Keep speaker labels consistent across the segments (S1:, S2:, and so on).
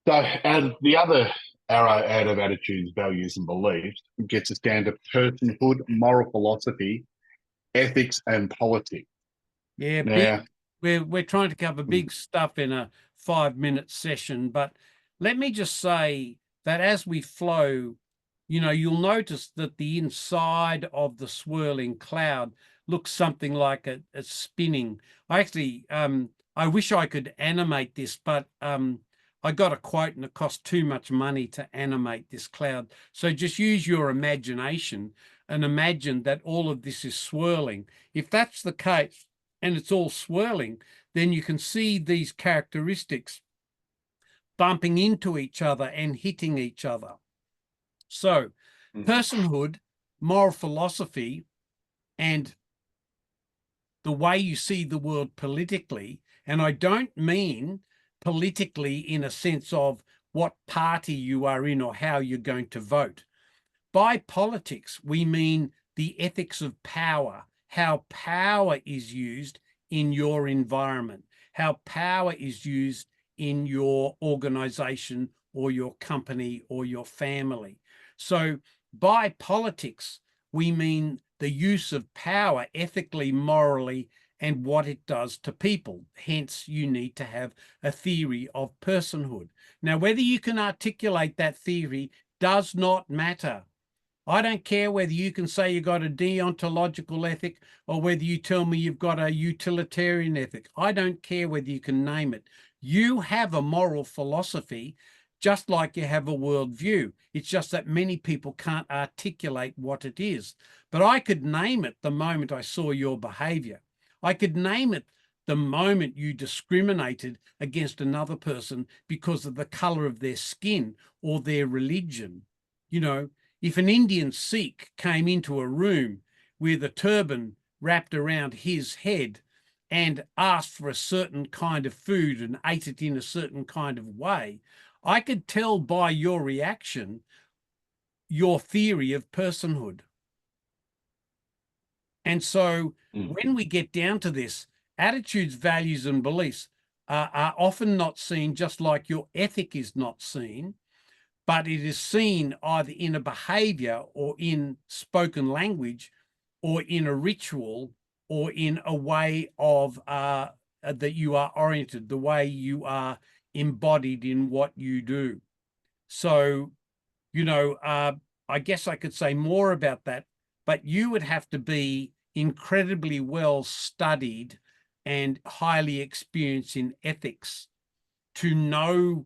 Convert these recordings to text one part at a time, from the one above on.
S1: So, and the other arrow out of attitudes, values, and beliefs gets us down to personhood, moral philosophy, ethics, and politics.
S2: Yeah, big.
S1: Now,
S2: We're trying to cover big stuff in a 5 minute session, but let me just say that as we flow, you'll notice that the inside of the swirling cloud looks something like a spinning. I actually, I wish I could animate this, but I got a quote and it cost too much money to animate this cloud. So just use your imagination and imagine that all of this is swirling. If that's the case, and it's all swirling, then you can see these characteristics bumping into each other and hitting each other. So, personhood, moral philosophy, and the way you see the world politically, and I don't mean politically in a sense of what party you are in or how you're going to vote. By politics, we mean the ethics of power, how power is used in your environment, how power is used in your organization or your company or your family. So by politics, we mean the use of power ethically, morally, and what it does to people. Hence, you need to have a theory of personhood. Now, whether you can articulate that theory does not matter. I don't care whether you can say you've got a deontological ethic or whether you tell me you've got a utilitarian ethic. I don't care whether you can name it. You have a moral philosophy just like you have a worldview. It's just that many people can't articulate what it is. But I could name it the moment I saw your behavior. I could name it the moment you discriminated against another person because of the color of their skin or their religion. You know, if an Indian Sikh came into a room with a turban wrapped around his head and asked for a certain kind of food and ate it in a certain kind of way, I could tell by your reaction your theory of personhood. And so when we get down to this, attitudes, values, and beliefs are often not seen, just like your ethic is not seen, but it is seen either in a behavior or in spoken language or in a ritual or in a way of that you are oriented, the way you are embodied in what you do. So, I guess I could say more about that, but you would have to be incredibly well studied and highly experienced in ethics to know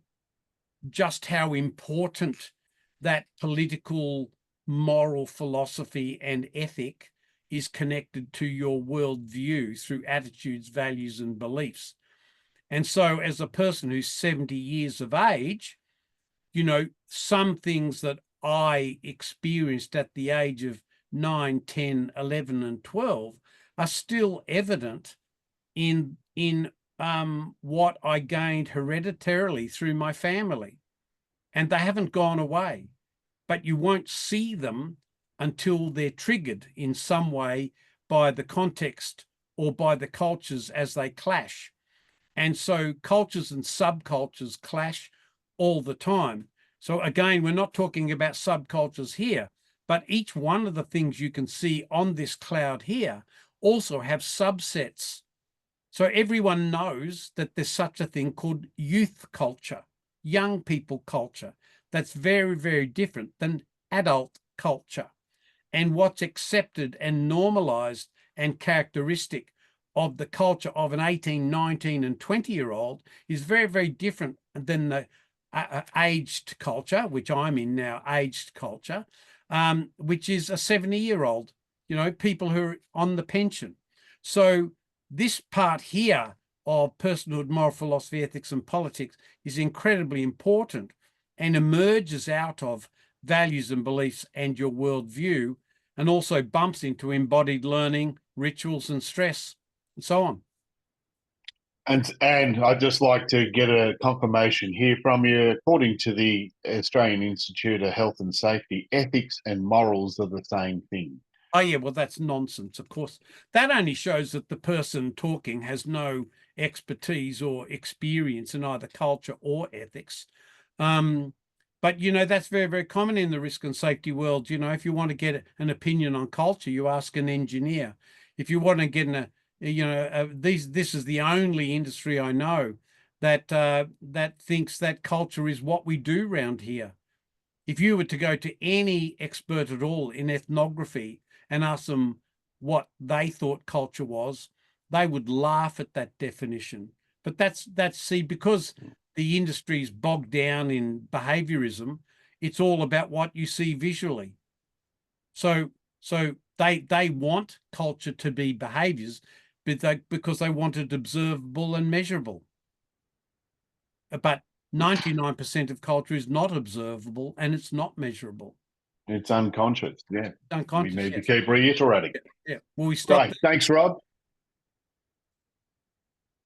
S2: just how important that political, moral philosophy and ethic is connected to your worldview through attitudes, values, and beliefs. And so, as a person who's 70 years of age, some things that I experienced at the age of 9, 10, 11, and 12 are still evident in what I gained hereditarily through my family. And they haven't gone away, but you won't see them until they're triggered in some way by the context or by the cultures as they clash. And so cultures and subcultures clash all the time. So again, we're not talking about subcultures here, but each one of the things you can see on this cloud here also have subsets. So everyone knows that there's such a thing called youth culture, young people culture. That's very, very different than adult culture. And what's accepted and normalized and characteristic of the culture of an 18, 19, and 20-year-old is very, very different than the aged culture, which I'm in now, aged culture, which is a 70-year-old, people who are on the pension. So this part here of personhood, moral philosophy, ethics, and politics is incredibly important and emerges out of values and beliefs and your worldview, and also bumps into embodied learning, rituals, and stress, and so on.
S1: And I'd just like to get a confirmation here from you. According to the Australian Institute of Health and Safety, ethics and morals are the same thing.
S2: Oh, yeah, well, that's nonsense, of course. That only shows that the person talking has no expertise or experience in either culture or ethics. But, you know, that's very, very common in the risk and safety world. You know, if you want to get an opinion on culture, you ask an engineer. If you want to get this is the only industry I know that that thinks that culture is what we do round here. If you were to go to any expert at all in ethnography and ask them what they thought culture was, they would laugh at that definition. But that's see, because the industry is bogged down in behaviorism, it's all about what you see visually. So they want culture to be behaviors, because they want it observable and measurable. But 99% of culture is not observable and it's not measurable.
S1: It's unconscious. Yeah.
S2: Unconscious.
S1: We need to keep reiterating.
S2: Yeah. Well, we stop.
S1: Great. Thanks, Rob.